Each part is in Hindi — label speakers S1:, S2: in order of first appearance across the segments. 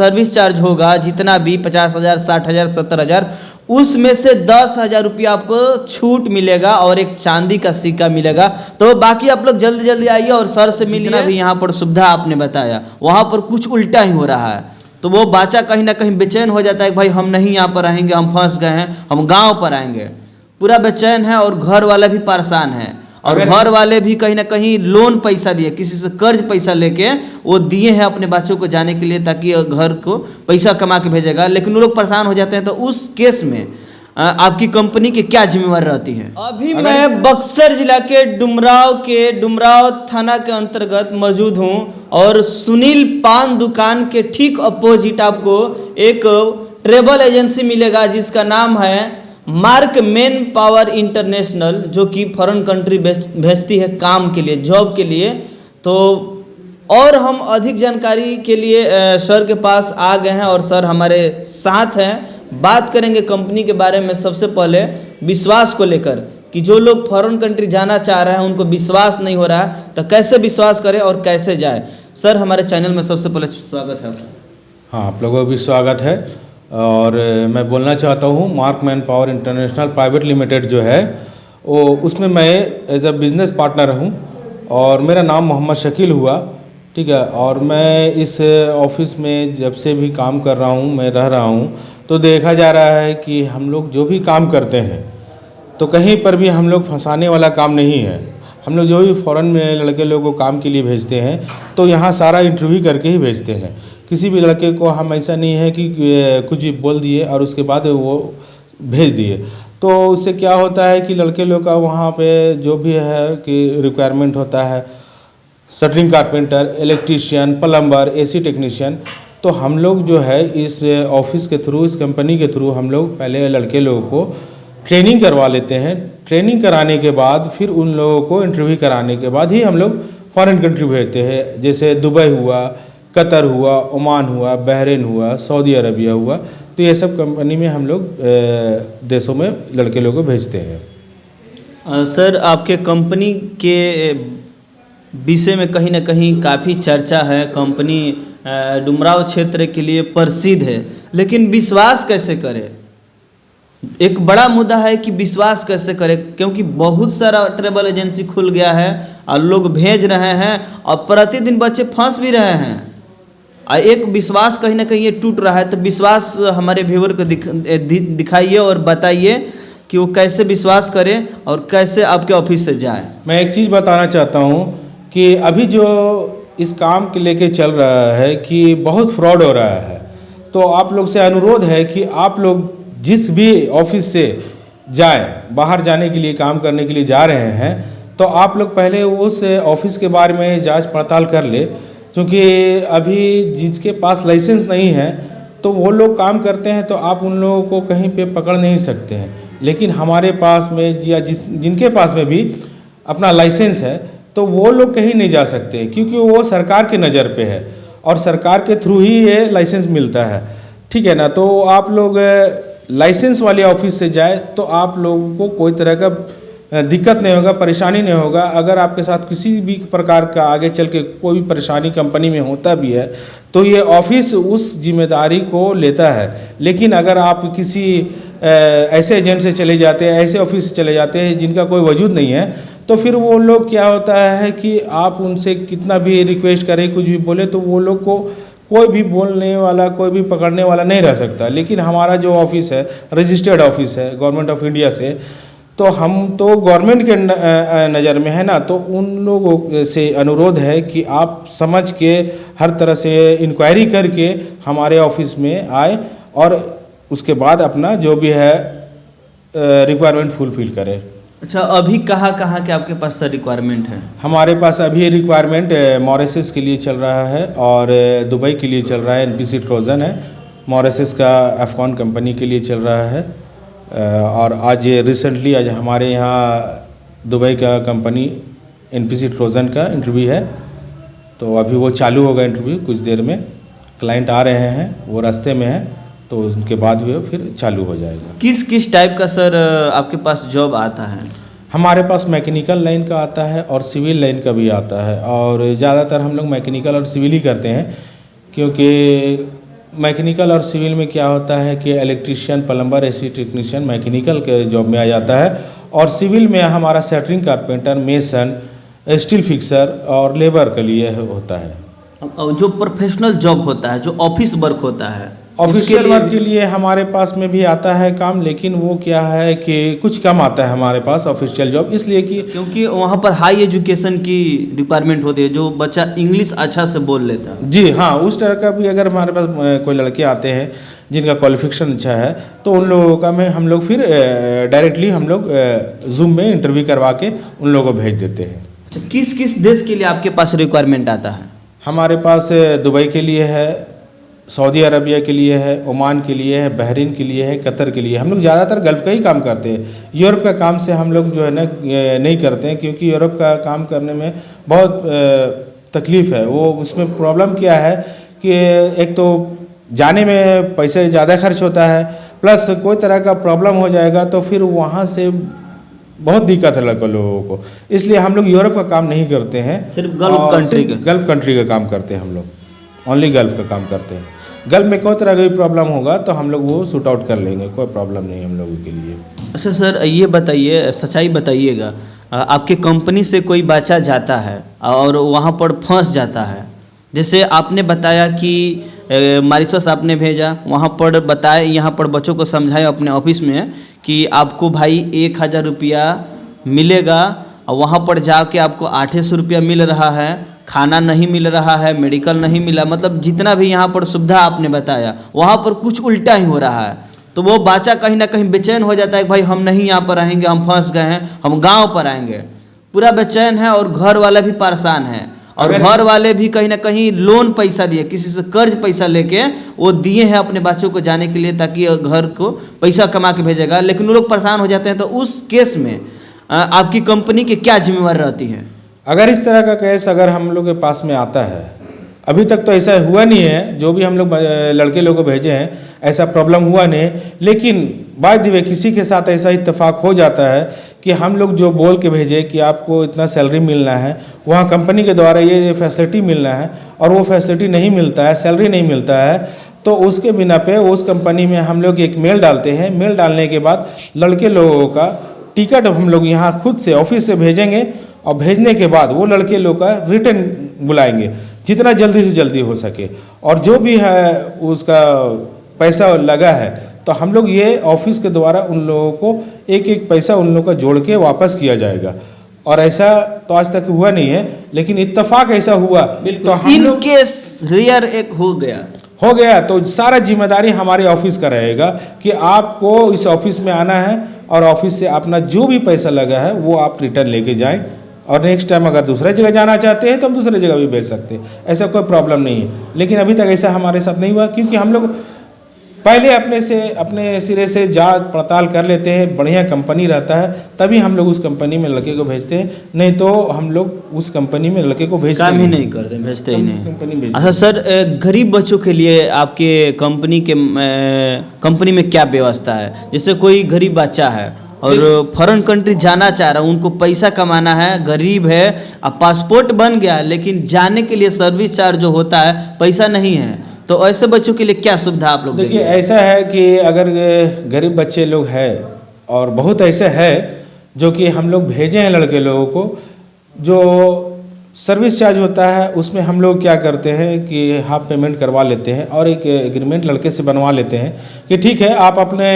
S1: सर्विस चार्ज होगा जितना भी 50,000, 60,000, 70,000, उसमें से 10,000 रुपया आपको छूट मिलेगा और एक चांदी का सिक्का मिलेगा। तो बाकी आप लोग जल्दी जल्दी आइए और सर से मिलिए। भी यहाँ पर सुविधा आपने बताया, वहाँ पर कुछ उल्टा ही हो रहा है, तो वो बच्चा कहीं ना कहीं बेचैन हो जाता है कि भाई हम नहीं यहाँ पर रहेंगे, हम फंस गए हैं, हम गाँव पर आएंगे। पूरा बेचैन है और घर वाला भी परेशान है, और घर वाले भी कहीं ना कहीं लोन पैसा दिए, किसी से कर्ज पैसा लेके वो दिए हैं अपने बच्चों को जाने के लिए, ताकि घर को पैसा कमा के भेजेगा, लेकिन वो लोग परेशान हो जाते हैं। तो उस केस में आपकी कंपनी की क्या जिम्मेवारी रहती है? अभी मैं बक्सर जिला के डुमराव थाना के अंतर्गत मौजूद हूँ, और सुनील पान दुकान के ठीक अपोजिट आपको एक ट्रेवल एजेंसी मिलेगा जिसका नाम है मार्क मैन पावर इंटरनेशनल, जो कि फॉरेन कंट्री भेजती है काम के लिए, जॉब के लिए। तो और हम अधिक जानकारी के लिए सर के पास आ गए हैं और सर हमारे साथ हैं। बात करेंगे कंपनी के बारे में। सबसे पहले विश्वास को लेकर कि जो लोग फॉरेन कंट्री जाना चाह रहे हैं उनको विश्वास नहीं हो रहा है, तो कैसे विश्वास करें और कैसे जाए। सर हमारे चैनल में सबसे पहले स्वागत है।
S2: हाँ, आप लोगों का भी स्वागत है। और मैं बोलना चाहता हूँ mark man power international private limited जो है वो, उसमें मैं एज अ बिज़नेस पार्टनर हूँ और मेरा नाम मोहम्मद शकील हुआ, ठीक है। और मैं इस ऑफिस में जब से भी काम कर रहा हूँ, मैं रह रहा हूँ, तो देखा जा रहा है कि हम लोग जो भी काम करते हैं तो कहीं पर भी हम लोग फंसाने वाला काम नहीं है। हम लोग जो भी फ़ॉरेन में लड़के लोगों को काम के लिए भेजते हैं तो यहाँ सारा इंटरव्यू करके ही भेजते हैं। किसी भी लड़के को हम ऐसा नहीं है कि कुछ भी बोल दिए और उसके बाद वो भेज दिए। तो उससे क्या होता है कि लड़के लोग का वहाँ पे जो भी है कि रिक्वायरमेंट होता है, shuttering carpenter, electrician, plumber, AC technician, तो हम लोग जो है इस ऑफिस के थ्रू, इस कंपनी के थ्रू हम लोग पहले लड़के लोगों को ट्रेनिंग करवा लेते हैं। ट्रेनिंग कराने के बाद फिर उन लोगों को इंटरव्यू कराने के बाद ही हम लोग फॉरेन कंट्री भेजते हैं। जैसे दुबई हुआ, कतर हुआ, ओमान हुआ, बहरीन हुआ, सऊदी अरबिया हुआ, तो ये सब कंपनी में हम लोग देशों में लड़के लोगों को भेजते हैं।
S1: सर आपके कंपनी के विषय में कहीं ना कहीं काफ़ी चर्चा है। कंपनी डुमराव क्षेत्र के लिए प्रसिद्ध है, लेकिन विश्वास कैसे करें? एक बड़ा मुद्दा है कि विश्वास कैसे करें, क्योंकि बहुत सारा ट्रैवल एजेंसी खुल गया है और लोग भेज रहे हैं और प्रतिदिन बच्चे फंस भी रहे हैं। एक विश्वास कहीं ना कहीं ये टूट रहा है। तो विश्वास हमारे व्यूअर को दिखाइए और बताइए कि वो कैसे विश्वास करें और कैसे आपके ऑफिस से जाए।
S2: मैं एक चीज़ बताना चाहता हूँ कि अभी जो इस काम के लेके चल रहा है कि बहुत फ्रॉड हो रहा है। तो आप लोग से अनुरोध है कि आप लोग जिस भी ऑफिस से जाएं, बाहर जाने के लिए, काम करने के लिए जा रहे हैं, तो आप लोग पहले उस ऑफिस के बारे में जांच पड़ताल कर ले। क्योंकि अभी जिसके पास लाइसेंस नहीं है तो वो लोग काम करते हैं, तो आप उन लोगों को कहीं पे पकड़ नहीं सकते हैं। लेकिन हमारे पास में या जिनके पास में भी अपना लाइसेंस है तो वो लोग कहीं नहीं जा सकते, क्योंकि वो सरकार के नज़र पे है और सरकार के थ्रू ही ये लाइसेंस मिलता है, ठीक है ना। तो आप लोग लाइसेंस वाले ऑफिस से जाए तो आप लोगों को कोई तरह का दिक्कत नहीं होगा, परेशानी नहीं होगा। अगर आपके साथ किसी भी प्रकार का आगे चल के कोई भी परेशानी कंपनी में होता भी है तो ये ऑफिस उस जिम्मेदारी को लेता है। लेकिन अगर आप किसी ऐसे एजेंट से चले जाते हैं, ऐसे ऑफिस से चले जाते हैं जिनका कोई वजूद नहीं है, तो फिर वो लोग क्या होता है कि आप उनसे कितना भी रिक्वेस्ट करें, कुछ भी बोले, तो वो लोग को कोई भी बोलने वाला, कोई भी पकड़ने वाला नहीं रह सकता। लेकिन हमारा जो ऑफिस है रजिस्टर्ड ऑफिस है गवर्नमेंट ऑफ इंडिया से, तो हम तो गवर्नमेंट के नज़र में है ना, तो उन लोगों से अनुरोध है कि आप समझ के हर तरह से इंक्वायरी करके हमारे ऑफिस में आए और उसके बाद अपना जो भी है रिक्वायरमेंट फुलफिल करें।
S1: अच्छा, अभी कहाँ के आपके पास रिक्वायरमेंट है?
S2: हमारे पास अभी रिक्वायरमेंट मॉरिशस के लिए चल रहा है और दुबई के लिए चल रहा है। एनपीसी ट्रोजन है, मॉरिशस का अफकॉन कंपनी के लिए चल रहा है। और आज रिसेंटली आज हमारे यहाँ दुबई का कंपनी एनपीसी ट्रोजन का इंटरव्यू है, तो अभी वो चालू होगा इंटरव्यू कुछ देर में। क्लाइंट आ रहे हैं, वो रास्ते में है, तो उनके बाद भी फिर चालू हो जाएगा।
S1: किस टाइप का सर आपके पास जॉब आता है?
S2: हमारे पास मैकेनिकल लाइन का आता है और सिविल लाइन का भी आता है, और ज़्यादातर हम लोग मैकेनिकल और सिविल ही करते हैं, क्योंकि मैकेनिकल और सिविल में क्या होता है कि electrician, plumber, AC technician mechanical के जॉब में आ जाता है, और सिविल में हमारा सेटरिंग कारपेंटर, मेसन, स्टील फिक्सर और लेबर के लिए होता है।
S1: और जो प्रोफेशनल जॉब होता है, जो ऑफिस वर्क होता है,
S2: ऑफिशियल वर्क के लिए हमारे पास में भी आता है काम, लेकिन वो क्या है कि कुछ कम आता है हमारे पास ऑफिशियल जॉब, इसलिए कि
S1: क्योंकि वहाँ पर हाई एजुकेशन की रिक्वायरमेंट होती है, जो बच्चा इंग्लिश अच्छा से बोल लेता है।
S2: जी हाँ, उस तरह का भी अगर हमारे पास कोई लड़के आते हैं जिनका क्वालिफिकेशन अच्छा है, तो उन लोगों का में हम लोग फिर डायरेक्टली हम लोग जूम में इंटरव्यू करवा के उन लोगों को भेज देते हैं।
S1: अच्छा, किस किस देश के लिए आपके पास रिक्वायरमेंट आता है?
S2: हमारे पास दुबई के लिए है, सऊदी अरबिया के लिए है, ओमान के लिए है, बहरीन के लिए है, कतर के लिए। हम लोग ज़्यादातर गल्फ़ का ही काम करते हैं। यूरोप का काम से हम लोग जो है ना नहीं करते हैं, क्योंकि यूरोप का काम करने में बहुत तकलीफ़ है। वो उसमें प्रॉब्लम क्या है कि एक तो जाने में पैसे ज़्यादा खर्च होता है, प्लस कोई तरह का प्रॉब्लम हो जाएगा तो फिर वहाँ से बहुत दिक्कत है लोगों को। इसलिए हम लोग यूरोप का काम नहीं करते हैं,
S1: सिर्फ गल्फ कंट्री का।
S2: गल्फ कंट्री का काम करते हैं हम लोग, ओनली गल्फ का काम करते हैं। गल्फ में कोई तरह का भी प्रॉब्लम होगा तो हम लोग वो शूट आउट कर लेंगे, कोई प्रॉब्लम नहीं हम लोगों के लिए।
S1: अच्छा सर, ये बताइए, सच्चाई बताइएगा, आपके कंपनी से कोई बच्चा जाता है और वहाँ पर फंस जाता है, जैसे आपने बताया कि मॉरिशस आपने भेजा, वहाँ पर बताए, यहाँ पर बच्चों को समझाए अपने ऑफिस में कि आपको भाई 1,000 रुपया मिलेगा, और वहाँ पर जाके आपको 800 रुपया मिल रहा है, खाना नहीं मिल रहा है, मेडिकल नहीं मिला, मतलब जितना भी यहाँ पर सुविधा आपने बताया वहाँ पर कुछ उल्टा ही हो रहा है। तो वो बच्चा कहीं ना कहीं बेचैन हो जाता है कि भाई हम नहीं यहाँ पर रहेंगे, हम फंस गए हैं, हम गांव पर आएंगे। पूरा बेचैन है और घर वाले भी परेशान है, और घर वाले भी कहीं ना कहीं लोन पैसा लिए, किसी से कर्ज पैसा लेके वो दिए हैं अपने बच्चों को जाने के लिए, ताकि घर को पैसा कमा के भेजेगा, लेकिन वो लोग परेशान हो जाते हैं। तो उस केस में आपकी कंपनी की क्या जिम्मेवारी रहती है?
S2: अगर इस तरह का केस अगर हम लोग के पास में आता है, अभी तक तो ऐसा हुआ नहीं है, जो भी हम लोग लड़के लोग को भेजे हैं ऐसा प्रॉब्लम हुआ नहीं, लेकिन बाय द वे किसी के साथ ऐसा इत्तेफाक हो जाता है कि हम लोग जो बोल के भेजे कि आपको इतना सैलरी मिलना है, वहाँ कंपनी के द्वारा ये फैसिलिटी मिलना है, और वो फैसिलिटी नहीं मिलता है, सैलरी नहीं मिलता है, तो उसके बिना पे उस कंपनी में हम लोग एक मेल डालते हैं। मेल डालने के बाद लड़के लोगों का टिकट हम लोग यहाँ खुद से ऑफिस से भेजेंगे, और भेजने के बाद वो लड़के लोग का रिटर्न बुलाएंगे जितना जल्दी से जल्दी हो सके, और जो भी है उसका पैसा लगा है तो हम लोग ये ऑफिस के द्वारा उन लोगों को एक एक पैसा उन लोगों का जोड़ के वापस किया जाएगा। और ऐसा तो आज तक हुआ नहीं है, लेकिन इत्तेफाक ऐसा हुआ तो हम
S1: इन
S2: लोग
S1: केस रेयर एक हो गया
S2: तो सारा जिम्मेदारी हमारे ऑफिस का रहेगा कि आपको इस ऑफिस में आना है, और ऑफिस से अपना जो भी पैसा लगा है वो आप रिटर्न लेके जाएं, और नेक्स्ट टाइम अगर दूसरे जगह जाना चाहते हैं तो हम दूसरे जगह भी भेज सकते हैं, ऐसा कोई प्रॉब्लम नहीं है। लेकिन अभी तक ऐसा हमारे साथ नहीं हुआ, क्योंकि हम लोग पहले अपने सिरे से जांच पड़ताल कर लेते हैं, बढ़िया कंपनी रहता है तभी हम लोग उस कंपनी में लड़के को भेजते हैं, नहीं तो हम लोग उस कंपनी में लड़के को भेजते
S1: काम ही नहीं करते, भेजते ही नहीं।
S2: कंपनी भेजते।
S1: अच्छा सर, गरीब बच्चों के लिए आपके कंपनी में क्या व्यवस्था है? जैसे कोई गरीब बच्चा है और फॉरेन कंट्री जाना चाह रहा है, उनको पैसा कमाना है, गरीब है, अब पासपोर्ट बन गया लेकिन जाने के लिए सर्विस चार्ज जो होता है पैसा नहीं है, तो ऐसे बच्चों के लिए क्या सुविधा आप लोग?
S2: देखिए ऐसा है कि अगर गरीब बच्चे लोग हैं, और बहुत ऐसे हैं जो कि हम लोग भेजे हैं लड़के लोगों को, जो सर्विस चार्ज होता है उसमें हम लोग क्या करते हैं कि हाफ पेमेंट करवा लेते हैं, और एक एग्रीमेंट लड़के से बनवा लेते हैं कि ठीक है आप अपने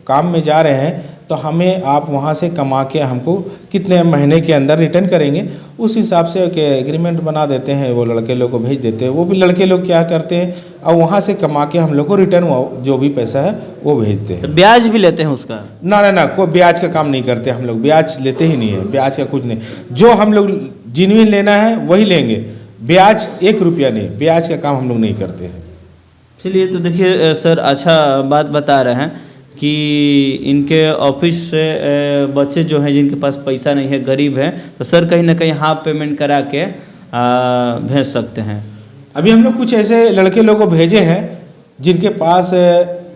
S2: काम में जा रहे हैं तो हमें आप वहाँ से कमा के हमको कितने महीने के अंदर रिटर्न करेंगे, उस हिसाब से एग्रीमेंट बना देते हैं, वो लड़के लोग को भेज देते हैं। वो भी लड़के लोग क्या करते हैं, और वहाँ से कमा के हम लोग को रिटर्न जो भी पैसा है वो भेजते हैं।
S1: ब्याज भी लेते हैं उसका?
S2: ना कोई ब्याज का काम नहीं करते हम लोग, ब्याज लेते ही नहीं है, ब्याज का कुछ नहीं। जो हम लोग जिन्विन लेना है वही लेंगे, ब्याज 1 रुपया नहीं, ब्याज का काम हम लोग नहीं करते हैं।
S1: चलिए, तो देखिए सर, अच्छा बात बता रहे हैं कि इनके ऑफिस से बच्चे जो हैं जिनके पास पैसा नहीं है, गरीब हैं, तो सर कहीं ना कहीं हाफ पेमेंट करा के भेज सकते हैं।
S2: अभी हम लोग कुछ ऐसे लड़के लोग को भेजे हैं जिनके पास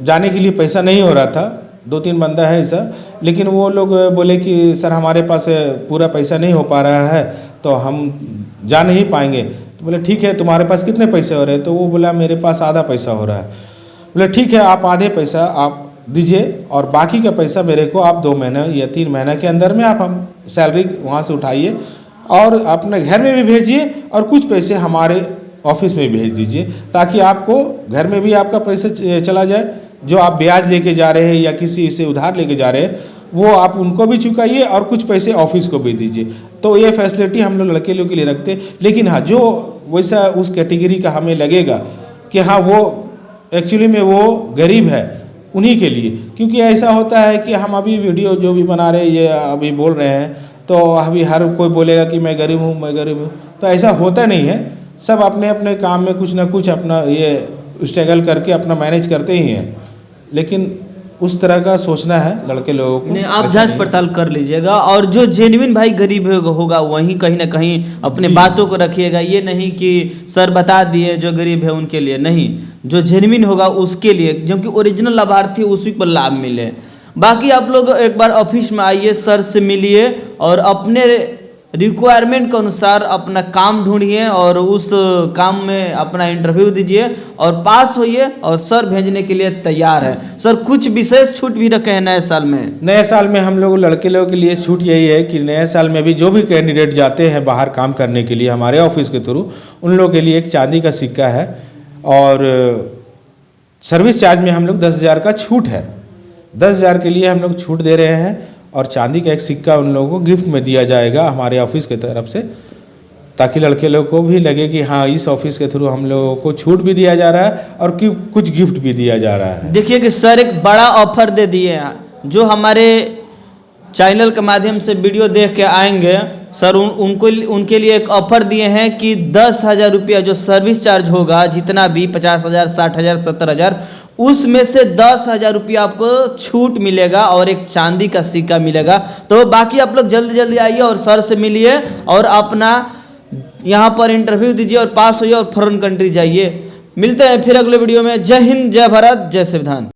S2: जाने के लिए पैसा नहीं हो रहा था, 2-3 बंदा है ऐसा, लेकिन वो लोग बोले कि सर हमारे पास पूरा पैसा नहीं हो पा रहा है तो हम जा नहीं पाएंगे, तो बोले ठीक है, तुम्हारे पास कितने पैसे हो रहे हैं? तो वो बोला मेरे पास आधा पैसा हो रहा है। बोले ठीक है, आप आधे पैसा आप दीजिए और बाकी का पैसा मेरे को आप 2 महीने या 3 महीने के अंदर में आप हम सैलरी वहाँ से उठाइए और अपने घर में भी भेजिए और कुछ पैसे हमारे ऑफिस में भेज दीजिए, ताकि आपको घर में भी आपका पैसा चला जाए, जो आप ब्याज लेके जा रहे हैं या किसी से उधार लेके जा रहे हैं वो आप उनको भी चुकाइए और कुछ पैसे ऑफिस को भी दीजिए। तो ये फैसिलिटी हम लोग लड़के लोग के लिए रखते हैं। लेकिन हाँ, जो वैसा उस कैटेगरी का हमें लगेगा कि हाँ वो एक्चुअली में वो गरीब है, उन्हीं के लिए, क्योंकि ऐसा होता है कि हम अभी वीडियो जो भी बना रहे हैं ये अभी बोल रहे हैं तो अभी हर कोई बोलेगा कि मैं गरीब हूँ, मैं गरीब हूँ, तो ऐसा होता नहीं है। सब अपने अपने काम में कुछ ना कुछ अपना ये स्ट्रगल करके अपना मैनेज करते ही हैं, लेकिन उस तरह का सोचना है लड़के लोगों को।
S1: नहीं, आप जांच पड़ताल कर लीजिएगा और जो जेन्युइन भाई गरीब होगा वहीं कहीं ना कहीं अपने बातों को रखिएगा। ये नहीं कि सर बता दिए जो गरीब है उनके लिए, नहीं, जो जेन्युइन होगा उसके लिए, क्योंकि ओरिजिनल लाभार्थी उसी को लाभ मिले। बाकी आप लोग एक बार ऑफिस में आइए, सर से मिलिए और अपने रिक्वायरमेंट के अनुसार अपना काम ढूंढिए और उस काम में अपना इंटरव्यू दीजिए और पास होइए और सर भेजने के लिए तैयार है। सर कुछ विशेष छूट भी रखे हैं नए साल में?
S2: नए साल में हम लोग लड़के लोगों के लिए छूट यही है कि नए साल में भी जो भी कैंडिडेट जाते हैं बाहर काम करने के लिए हमारे ऑफिस के थ्रू, उन लोगों के लिए एक चांदी का सिक्का है और सर्विस चार्ज में हम लोग 10,000 का छूट है। 10,000 के लिए हम लोग छूट दे रहे हैं और चांदी का एक सिक्का उन लोगों को गिफ्ट में दिया जाएगा हमारे ऑफिस की तरफ से, ताकि लड़के लोग को भी लगे कि हाँ इस ऑफिस के थ्रू हम लोगों को छूट भी दिया जा रहा है और कुछ गिफ्ट भी दिया जा रहा है।
S1: देखिए कि सर एक बड़ा ऑफर दे दिए हैं, जो हमारे चैनल के माध्यम से वीडियो देख के आएंगे सर उनके लिए एक ऑफर दिए हैं कि 10,000 रुपया जो सर्विस चार्ज होगा, जितना भी 50,000, 60,000, 70,000, उसमें से 10,000 रुपया आपको छूट मिलेगा और एक चांदी का सिक्का मिलेगा। तो बाकी आप लोग जल्दी जल्दी आइए और सर से मिलिए और अपना यहाँ पर इंटरव्यू दीजिए और पास होइए और फॉरेन कंट्री जाइए। मिलते हैं फिर अगले वीडियो में। जय हिंद, जय भारत, जय संविधान।